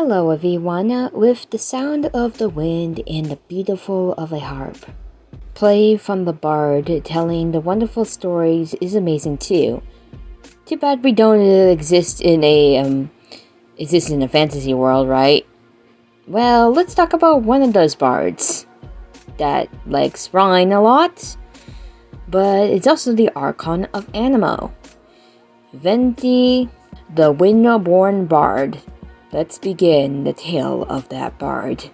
Hello everyone, with the sound of the wind and the beautiful of a harp. Play from the bard telling the wonderful stories is amazing too. Too bad we don't exist in a fantasy world, right? Well, let's talk about one of those bards that likes rhyme a lot, but it's also the Archon of Amano. Venti, the wind-born bard. Let's begin the tale of that bard.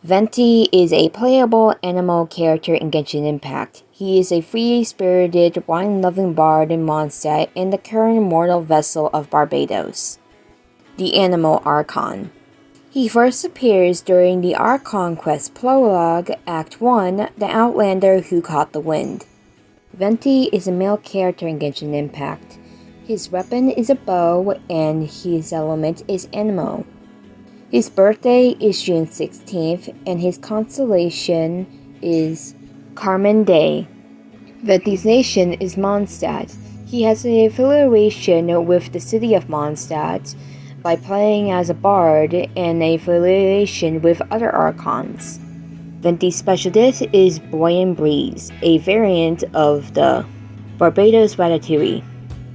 Venti is a playable animal character in Genshin Impact. He is a free-spirited, wine-loving bard in Mondstadt and the current mortal vessel of Barbados, the animal Archon. He first appears during the Archon Quest Prologue, Act 1, The Outlander Who Caught the Wind. Venti is a male character in Genshin Impact. His weapon is a bow, and his element is Anemo. His birthday is June 16th, and his constellation is Carmen Day. Venti's nation is Mondstadt. He has an affiliation with the city of Mondstadt by playing as a bard and a affiliation with other Archons. Venti's special dish is Buoyant Breeze, a variant of the Barbados Ratatouille.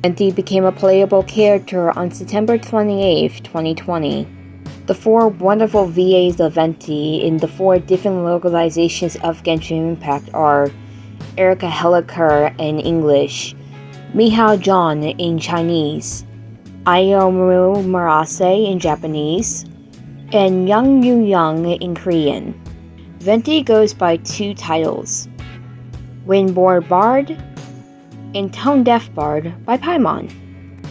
Venti became a playable character on September 28, 2020. The four wonderful VAs of Venti in the four different localizations of Genshin Impact are Erica Helliker in English, Mihao John in Chinese, Ayomu Marase in Japanese, and Young Yu Young in Korean. Venti goes by two titles, Windborn Bard and Tone Deaf Bard by Paimon.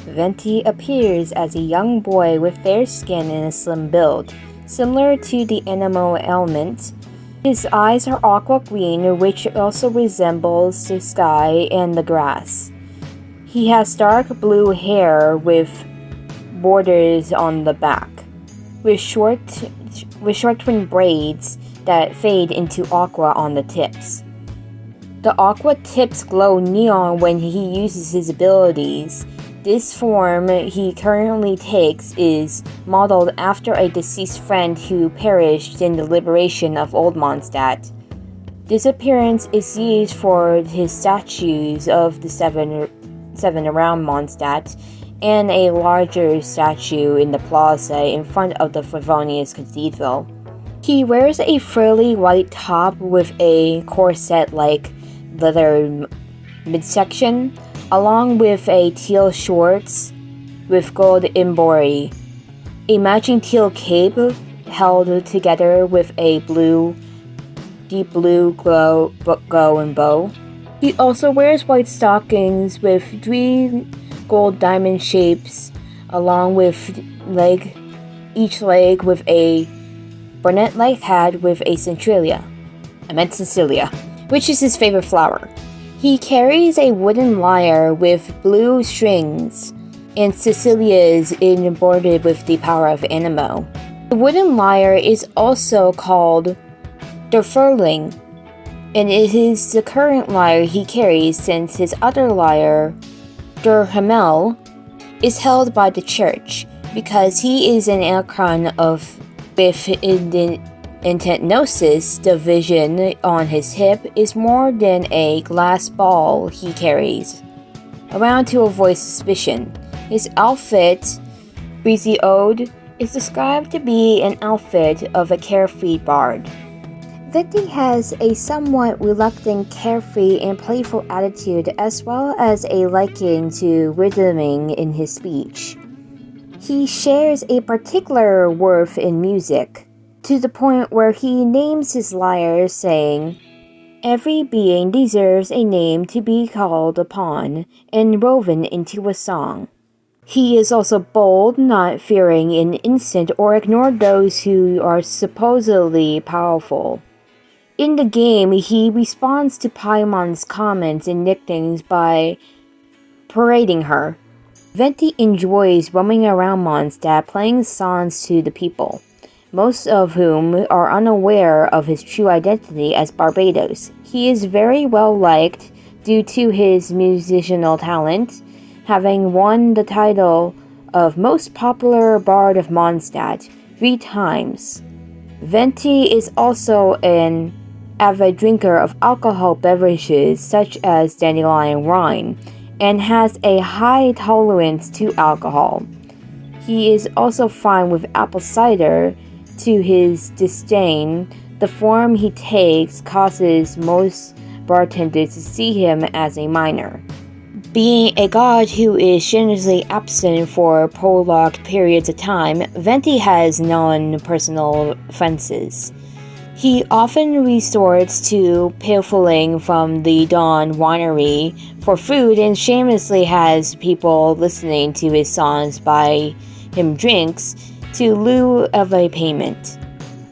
Venti appears as a young boy with fair skin and a slim build, similar to the Anemo element. His eyes are aqua green, which also resembles the sky and the grass. He has dark blue hair with borders on the back, with short twin braids that fade into aqua on the tips. The aqua tips glow neon when he uses his abilities. This form he currently takes is modeled after a deceased friend who perished in the liberation of Old Mondstadt. This appearance is used for his statues of the seven around Mondstadt and a larger statue in the plaza in front of the Favonius Cathedral. He wears a frilly white top with a corset-like leather midsection, along with a teal shorts with gold embroidery, a matching teal cape held together with a deep blue glow and bow. He also wears white stockings with 3 gold diamond shapes, along with each leg with a bonnet-like hat with a centralia. Cecilia, which is his favorite flower. He carries a wooden lyre with blue strings, and Cecilia is embroidered with the power of Anemo. The wooden lyre is also called Derfurling, and it is the current lyre he carries since his other lyre, Derhamel, is held by the church because he is an Archon of Intentnosis. The vision on his hip is more than a glass ball he carries around to avoid suspicion. His outfit, Breezy Ode, is described to be an outfit of a carefree bard. Venti has a somewhat reluctant, carefree, and playful attitude, as well as a liking to rhythming in his speech. He shares a particular worth in music, to the point where he names his lyre, saying, "Every being deserves a name to be called upon and woven into a song." He is also bold, not fearing an instant or ignore those who are supposedly powerful. In the game, he responds to Paimon's comments and nicknames by parading her. Venti enjoys roaming around Mondstadt playing songs to the people, most of whom are unaware of his true identity as Barbados. He is very well liked due to his musicianal talent, having won the title of Most Popular Bard of Mondstadt 3 times. Venti is also an avid drinker of alcoholic beverages such as dandelion wine, and has a high tolerance to alcohol. He is also fine with apple cider. To his disdain, the form he takes causes most bartenders to see him as a minor. Being a god who is generously absent for prolonged periods of time, Venti has non-personal offenses. He often resorts to pilfering from the Dawn Winery for food and shamelessly has people listening to his songs buy him drinks to lieu of a payment.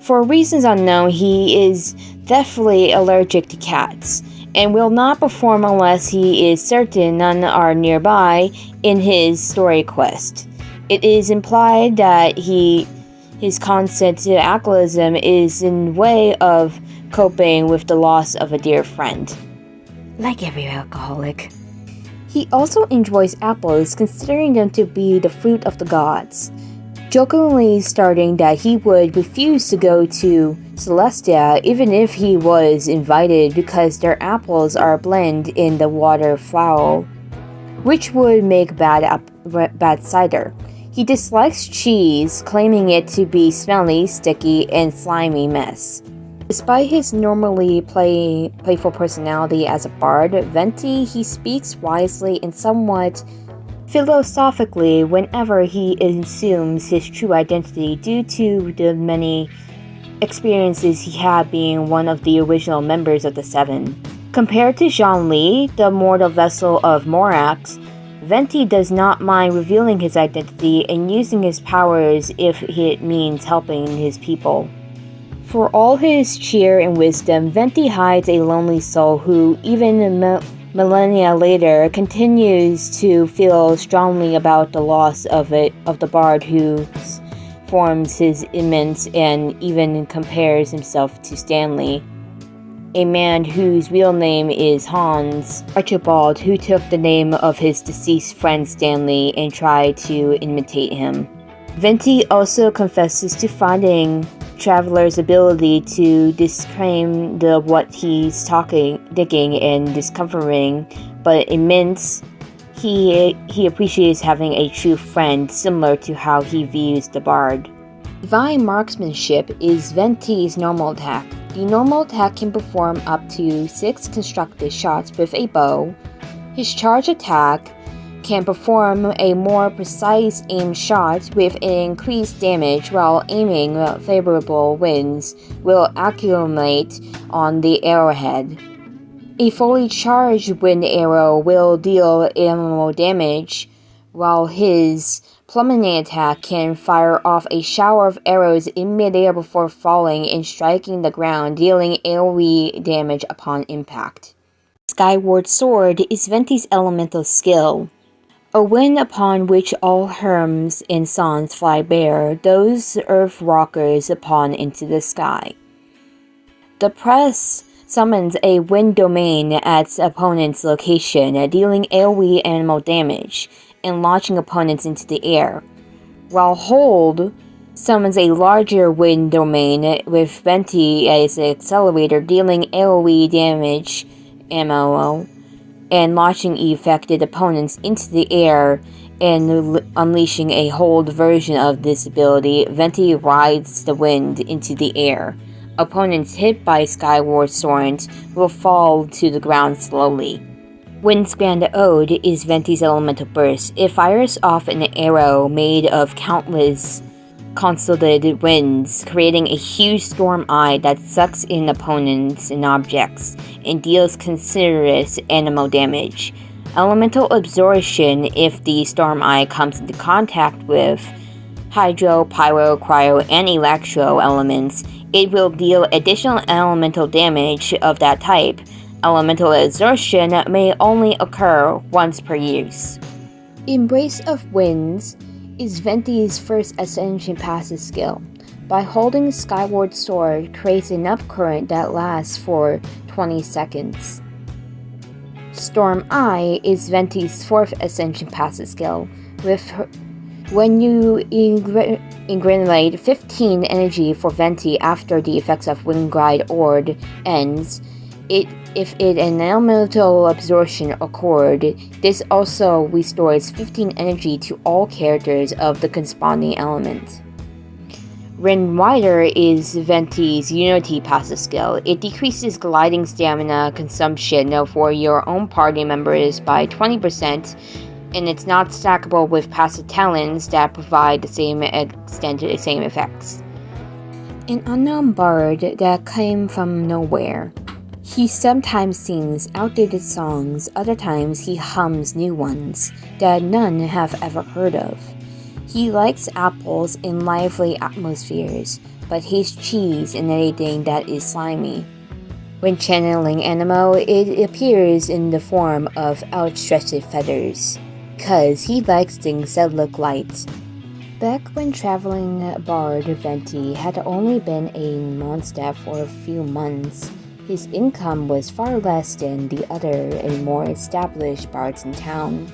For reasons unknown, he is deathly allergic to cats and will not perform unless he is certain none are nearby in his story quest. It is implied that his consent to alcoholism is in way of coping with the loss of a dear friend. Like every alcoholic. He also enjoys apples, considering them to be the fruit of the gods, jokingly stating that he would refuse to go to Celestia even if he was invited because their apples are blended in the water flower, which would make bad cider. He dislikes cheese, claiming it to be smelly, sticky, and slimy mess. Despite his normally playful personality as a bard, Venti, he speaks wisely and somewhat philosophically whenever he assumes his true identity due to the many experiences he had being one of the original members of the Seven. Compared to Jean Li, the mortal vessel of Morax, Venti does not mind revealing his identity and using his powers if it means helping his people. For all his cheer and wisdom, Venti hides a lonely soul who, even millennia later, continues to feel strongly about the loss of the bard who forms his image and even compares himself to Stanley, a man whose real name is Hans Archibald, who took the name of his deceased friend Stanley and tried to imitate him. Venti also confesses to finding Traveler's ability to disclaim what he's digging and discovering, but admits he appreciates having a true friend, similar to how he views the bard. Divine Marksmanship is Venti's normal attack. The normal attack can perform up to 6 constructed shots with a bow. His charge attack can perform a more precise aim shot with increased damage, while aiming favorable winds will accumulate on the arrowhead. A fully charged wind arrow will deal ammo damage, while his plummeting attack can fire off a shower of arrows in midair before falling and striking the ground, dealing AoE damage upon impact. Skyward Sword is Venti's elemental skill, a wind upon which all herms and sons fly bear, those earth rockers upon into the sky. The press summons a wind domain at its opponent's location, dealing AoE animal damage and launching opponents into the air, while Hold summons a larger wind domain with Venti as an accelerator, dealing AoE damage ammo and launching affected opponents into the air and unleashing a Hold version of this ability. Venti rides the wind into the air. Opponents hit by Skyward Sword will fall to the ground slowly. Windspan Ode is Venti's elemental burst. It fires off an arrow made of countless consolidated winds, creating a huge storm eye that sucks in opponents and objects, and deals considerable animal damage. Elemental absorption: if the storm eye comes into contact with hydro, pyro, cryo, and electro elements, it will deal additional elemental damage of that type. Elemental absorption may only occur once per use. Embrace of Winds is Venti's first Ascension passive skill. By holding Skyward Sword, creates an upcurrent that lasts for 20 seconds. Storm Eye is Venti's fourth Ascension passive skill. When you ingranulate 15 energy for Venti after the effects of Windglide Ord ends, if an elemental absorption occurred, this also restores 15 energy to all characters of the corresponding element. Wind Rider is Venti's Unity passive skill. It decreases gliding stamina consumption for your own party members by 20%, and it's not stackable with passive talents that provide the same extent to the same effects. An unknown bard that came from nowhere. He sometimes sings outdated songs, other times he hums new ones that none have ever heard of. He likes apples in lively atmospheres, but hates cheese and anything that is slimy. When channeling Amano, it appears in the form of outstretched feathers, 'cause he likes things that look light. Back when traveling bard Venti had only been a Mondstadt for a few months, his income was far less than the other and more established bards in town.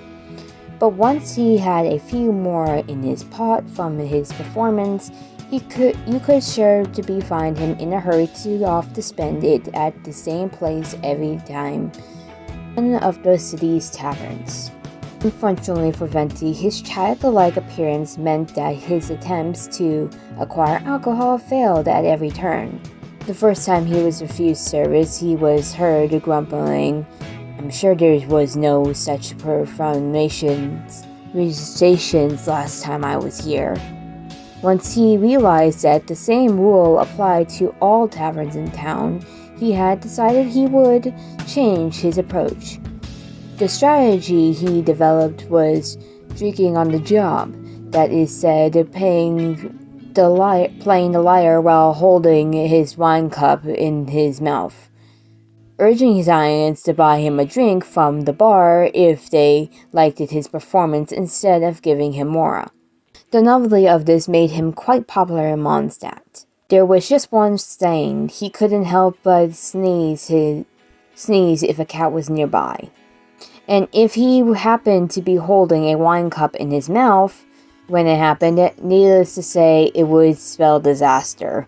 But once he had a few more in his pot from his performance, you could sure to be find him in a hurry to spend it at the same place every time, one of the city's taverns. Unfortunately for Venti, his childlike appearance meant that his attempts to acquire alcohol failed at every turn. The first time he was refused service, he was heard grumbling, "I'm sure there was no such profanations last time I was here." Once he realized that the same rule applied to all taverns in town, he had decided he would change his approach. The strategy he developed was drinking on the job, that is said, playing the lyre while holding his wine cup in his mouth, urging his audience to buy him a drink from the bar if they liked his performance instead of giving him more. The novelty of this made him quite popular in Mondstadt. There was just one saying: he couldn't help but sneeze if a cat was nearby. And if he happened to be holding a wine cup in his mouth when it happened, needless to say, it would spell disaster.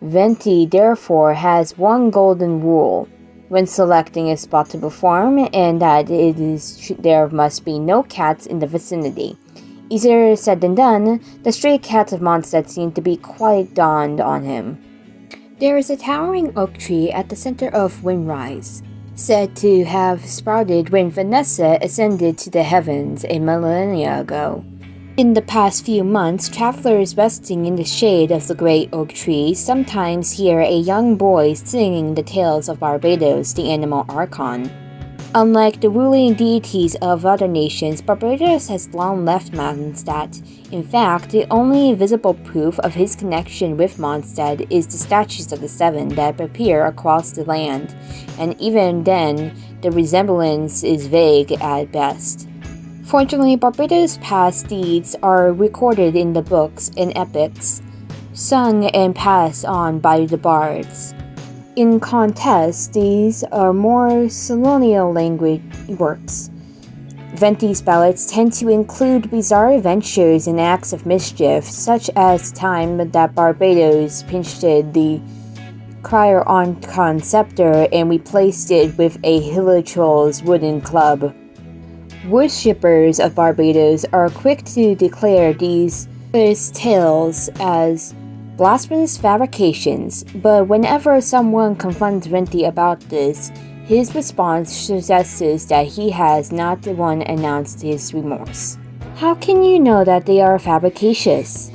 Venti therefore has one golden rule when selecting a spot to perform, and that there must be no cats in the vicinity. Easier said than done, the stray cats of Mondstadt seem to be quite dawned on him. There is a towering oak tree at the center of Windrise, said to have sprouted when Vanessa ascended to the heavens a millennia ago. In the past few months, travelers resting in the shade of the great oak tree sometimes hear a young boy singing the tales of Barbados, the animal Archon. Unlike the ruling deities of other nations, Barbados has long left Mondstadt. In fact, the only visible proof of his connection with Mondstadt is the statues of the Seven that appear across the land, and even then, the resemblance is vague at best. Fortunately, Barbados' past deeds are recorded in the books and epics, sung and passed on by the bards. In contrast, these are more colonial language works. Venti's ballads tend to include bizarre adventures and acts of mischief, such as the time that Barbados pinched the Archon scepter and replaced it with a Hilichurl's wooden club. Worshippers of Barbados are quick to declare these tales as blasphemous fabrications, but whenever someone confronts Venti about this, his response suggests that he has not the one announced his remorse. How can you know that they are fabricatious?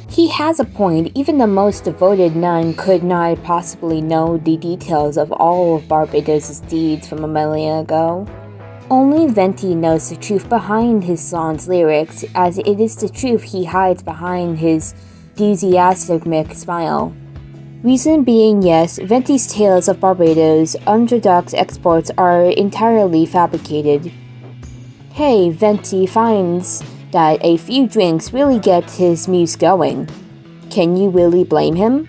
He has a point. Even the most devoted nun could not possibly know the details of all of Barbados' deeds from a millennia ago. Only Venti knows the truth behind his song's lyrics, as it is the truth he hides behind his enthusiastic smile. Reason being, yes, Venti's tales of Barbados' underdogs' exports are entirely fabricated. Hey, Venti finds that a few drinks really get his muse going. Can you really blame him?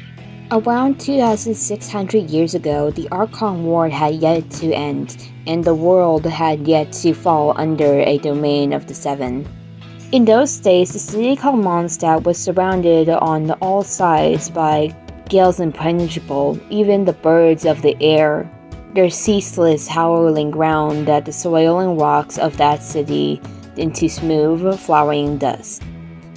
Around 2,600 years ago, the Archon War had yet to end, and the world had yet to fall under a domain of the Seven. In those days, the city called Mondstadt was surrounded on all sides by gales impenetrable, even the birds of the air. Their ceaseless howling ground the soil and rocks of that city into smooth, flowering dust.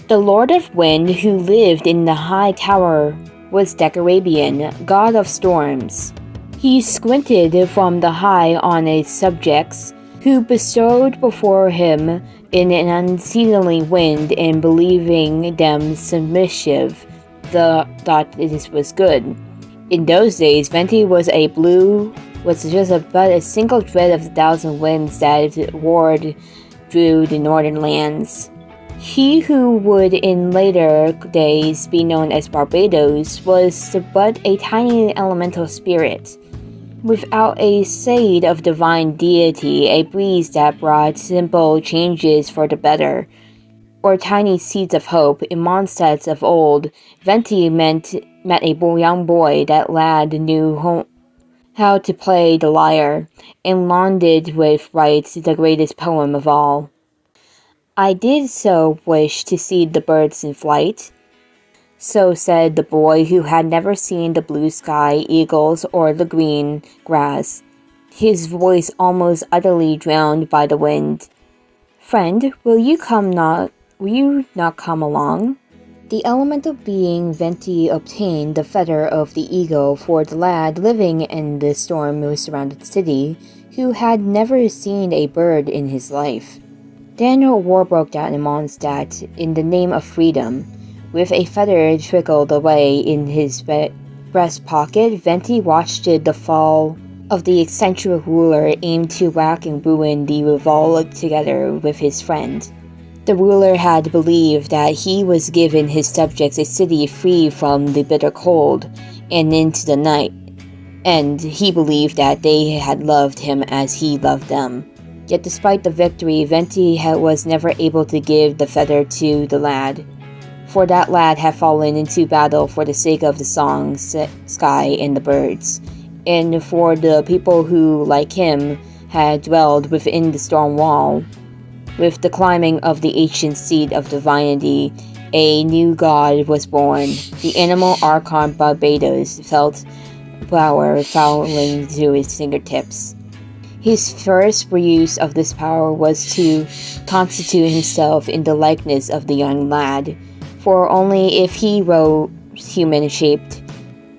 The Lord of Wind, who lived in the high tower, was Decarabian, god of storms. He squinted from the high on his subjects, who bestowed before him in an unseasonably wind, and believing them submissive, thought this was good. In those days, Venti was just but a single thread of the thousand winds that warred through the northern lands. He who would in later days be known as Barbados was but a tiny elemental spirit, without a shade of divine deity, a breeze that brought simple changes for the better, or tiny seeds of hope. In Mondstadts of old, Venti met a young boy. That lad knew how to play the lyre, and lauded with right the greatest poem of all. I did so wish to see the birds in flight, so said the boy who had never seen the blue sky, eagles, or the green grass, his voice almost utterly drowned by the wind. Friend, will you not come along? The elemental being Venti obtained the feather of the eagle for the lad living in the storm-surrounded city, who had never seen a bird in his life. Then a war broke out in Mondstadt in the name of freedom. With a feather trickled away in his breast pocket, Venti watched the fall of the eccentric ruler aim to whack and ruin the revolt together with his friend. The ruler had believed that he was giving his subjects a city free from the bitter cold and into the night, and he believed that they had loved him as he loved them. Yet despite the victory, Venti was never able to give the feather to the lad, for that lad had fallen into battle for the sake of the song, sky, and the birds, and for the people who, like him, had dwelled within the storm wall. With the climbing of the ancient seed of divinity, a new god was born. The animal Archon Barbados felt power falling to his fingertips. His first use of this power was to constitute himself in the likeness of the young lad, for only if he were human-shaped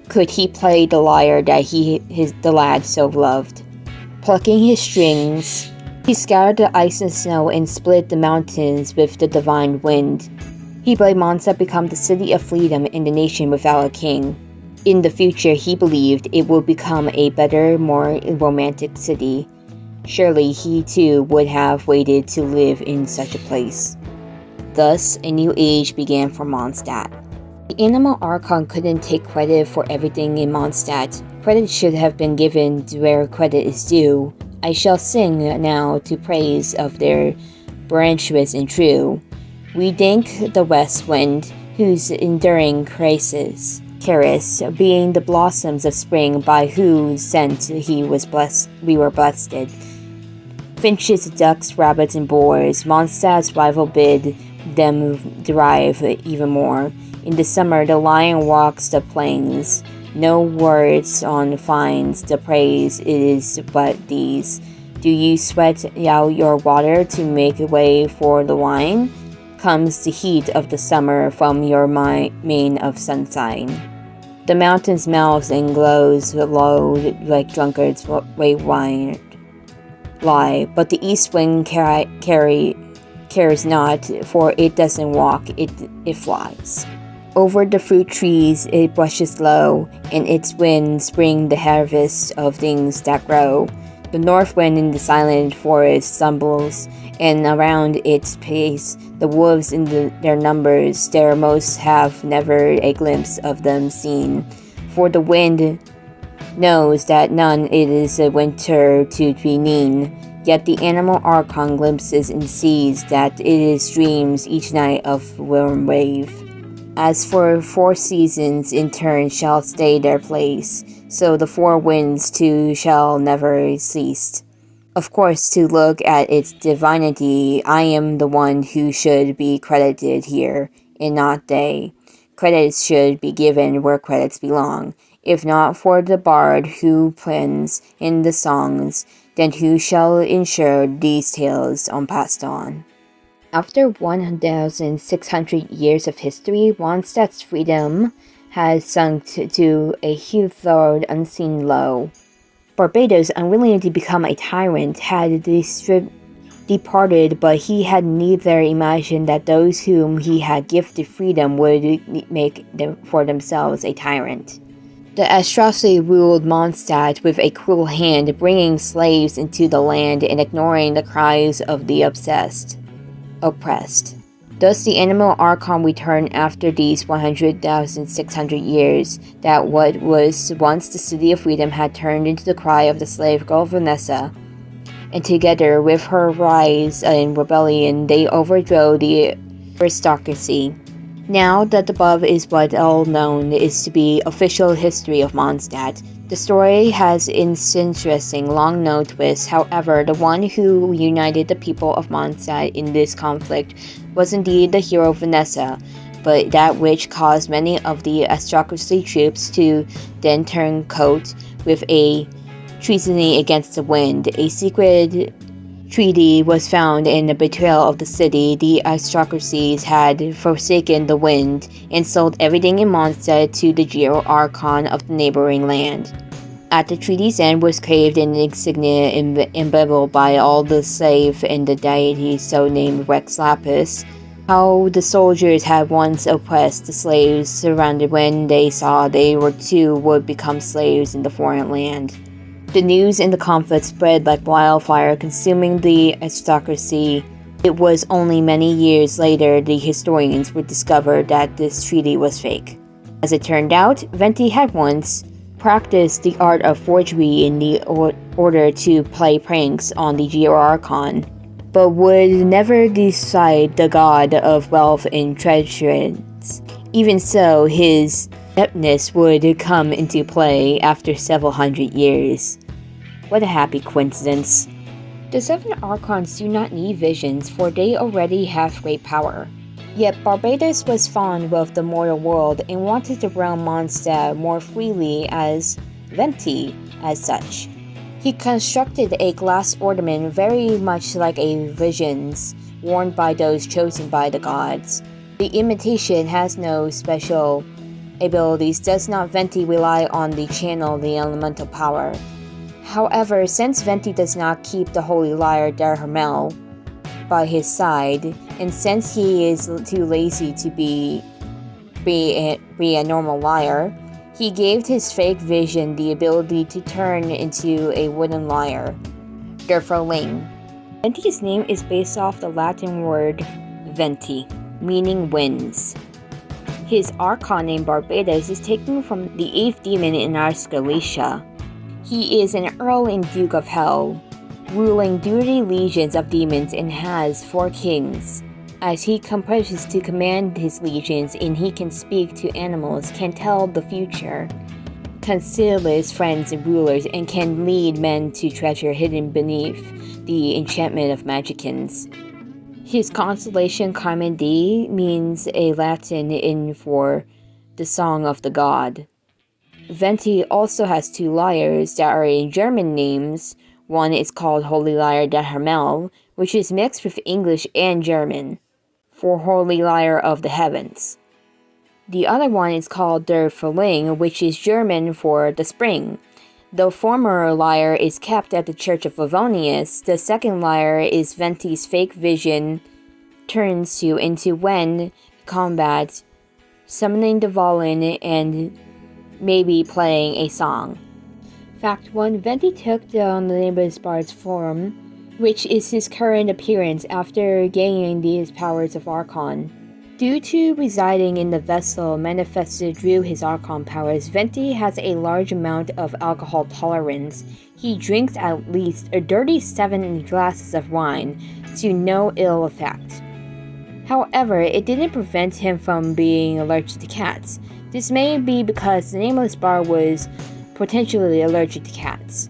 could he play the lyre that the lad so loved. Plucking his strings, he scoured the ice and snow and split the mountains with the divine wind. He bade Mondstadt become the city of freedom and the nation without a king. In the future, he believed it would become a better, more romantic city. Surely he too would have waited to live in such a place. Thus, a new age began for Mondstadt. The animal Archon couldn't take credit for everything in Mondstadt. Credit should have been given where credit is due. I shall sing now to praise of their branches and true. We thank the west wind, whose enduring caress, being the blossoms of spring, by whose scent we were blessed. Finches, ducks, rabbits, and boars, Mondstadt's rival bid them derive even more. In the summer, the lion walks the plains. No words on finds the praise, it is but these. Do you sweat out your water to make way for the wine? Comes the heat of the summer from your mane of sunshine. The mountains melts and glows low like drunkards wave wine. Lie, but the east wind cares not, for it doesn't walk, it flies. Over the fruit trees it brushes low, and its winds bring the harvest of things that grow. The north wind in the silent forest stumbles, and around its pace the wolves in their numbers there most have never a glimpse of them seen. For the wind knows that none it is a winter to be mean. Yet the animal Archon glimpses and sees that it is dreams each night of warm wave. As for 4 seasons in turn shall stay their place, so the 4 winds too shall never cease. Of course, to look at its divinity, I am the one who should be credited here, and not they. Credits should be given where credits belong. If not for the bard who pens in the songs, then who shall ensure these tales are passed on? After 1,600 years of history, Mondstadt's freedom has sunk to a hitherto unseen low. Barbados, unwilling to become a tyrant, had departed, but he had neither imagined that those whom he had gifted freedom would make for themselves a tyrant. The Astrosy ruled Mondstadt with a cruel hand, bringing slaves into the land and ignoring the cries of the oppressed. Thus the animal Archon returned after these 100,600 years, that what was once the city of freedom had turned into the cry of the slave girl Vanessa, and together with her rise in rebellion they overthrew the aristocracy. Now that the above is what all known is to be official history of Mondstadt, the story has its interesting long known twist. However, the one who united the people of Mondstadt in this conflict was indeed the hero Vanessa, but that which caused many of the aristocracy troops to then turn coat with a treason against the wind. A secret treaty was found in the betrayal of the city. The aristocracies had forsaken the wind and sold everything in Mondstadt to the Geo Archon of the neighboring land. At the treaty's end was carved an insignia emblazoned by all the slave and the deity so named Rex Lapis, how the soldiers had once oppressed the slaves surrounded when they saw they were too would become slaves in the foreign land. The news in the conflict spread like wildfire, consuming the aristocracy. It was only many years later the historians would discover that this treaty was fake. As it turned out, Venti had once practiced the art of forgery in the order to play pranks on the Geo Archon, but would never decide the god of wealth and treasures. Even so, his ineptness would come into play after several hundred years. What a happy coincidence. The 7 Archons do not need visions, for they already have great power. Yet Barbados was fond of the mortal world and wanted to roam Mondstadt more freely as Venti, as such. He constructed a glass ornament very much like a visions, worn by those chosen by the gods. The imitation has no special abilities, does not Venti rely on the channel the elemental power. However, since Venti does not keep the holy lyre Darhamel by his side, and since he is too lazy to be a normal lyre, he gave his fake vision the ability to turn into a wooden lyre, Derfaling. Venti's name is based off the Latin word Venti, meaning winds. His Archon named Barbados is taken from the 8th demon in Arscalicia. He is an Earl and Duke of Hell, ruling dirty legions of demons and has 4 kings. As he composes to command his legions and he can speak to animals, can tell the future, consider his friends and rulers, and can lead men to treasure hidden beneath the enchantment of magicians. His constellation Carmen D means a Latin in for the song of the god. Venti also has 2 lyres that are in German names. One is called Holy Lyre der Himmel, which is mixed with English and German, for Holy Lyre of the Heavens. The other one is called Der Frühling, which is German for the spring. The former lyre is kept at the Church of Favonius. The second lyre is Venti's fake vision turns to into when combat, summoning the Valen and maybe playing a song. Fact 1. Venti took on the neighbor's bard's form, which is his current appearance after gaining these powers of Archon. Due to residing in the vessel manifested through his Archon powers, Venti has a large amount of alcohol tolerance. He drinks at least 37 glasses of wine to no ill effect. However, it didn't prevent him from being allergic to cats. This may be because the nameless bard was potentially allergic to cats.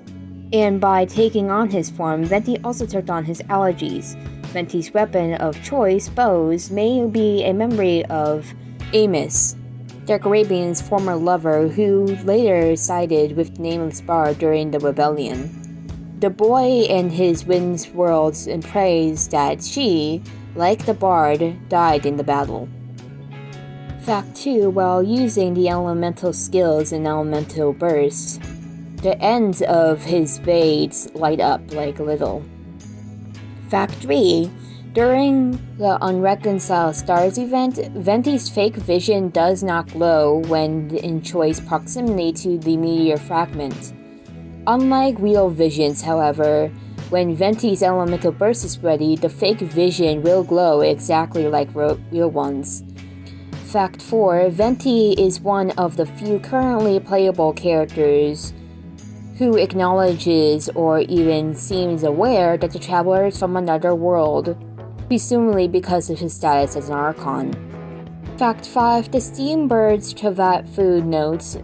And by taking on his form, Venti also took on his allergies. Venti's weapon of choice, bows, may be a memory of Amos, Dark Arabian's former lover, who later sided with the nameless bard during the rebellion. The boy and his wins worlds and prays that she, like the bard, died in the battle. Fact 2. While using the elemental skills in elemental bursts, the ends of his blades light up like little. Fact 3. During the Unreconciled Stars event, Venti's fake vision does not glow when in choice proximity to the meteor fragment. Unlike real visions, however, when Venti's elemental burst is ready, the fake vision will glow exactly like real ones. Fact 4. Venti is one of the few currently playable characters who acknowledges or even seems aware that the traveler is from another world, presumably because of his status as an Archon. Fact 5. The Steambirds Travat Food Notes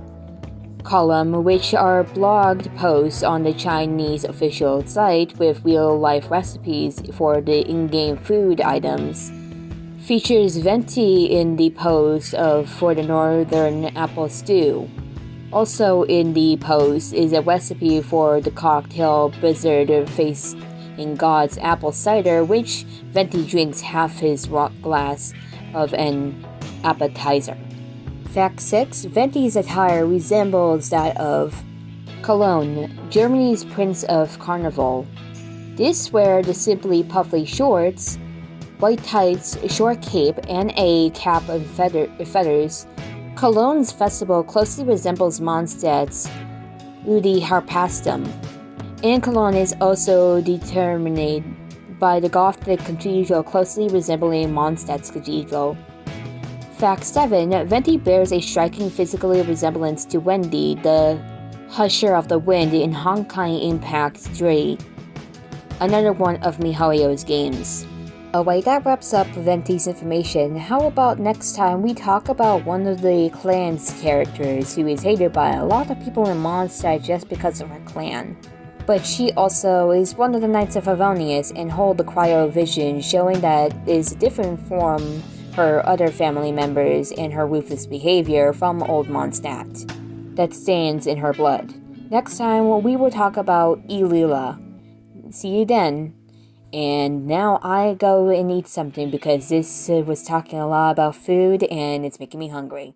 column, which are blogged posts on the Chinese official site with real-life recipes for the in-game food items, features Venti in the post for the Northern Apple Stew. Also in the post is a recipe for the cocktail Blizzard Facing God's apple cider, which Venti drinks half his glass of an appetizer. Fact 6. Venti's attire resembles that of Cologne, Germany's Prince of Carnival. This wear the simply puffy shorts, white tights, a short cape, and a cap of feathers. Cologne's festival closely resembles Mondstadt's Udi Harpastum, and Cologne is also determined by the Gothic cathedral closely resembling Mondstadt's cathedral. Fact 7. Venti bears a striking physical resemblance to Wendy, the Husher of the Wind in Honkai Impact 3, another one of MiHoYo's games. Alright, that wraps up Venti's information. How about next time we talk about one of the clan's characters who is hated by a lot of people in Mondstadt just because of her clan. But she also is one of the Knights of Favonius and holds the cryovision, showing that is different from her other family members and her ruthless behavior from old Mondstadt that stands in her blood. Next time we will talk about Elila. See you then. And now I go and eat something because this was talking a lot about food and it's making me hungry.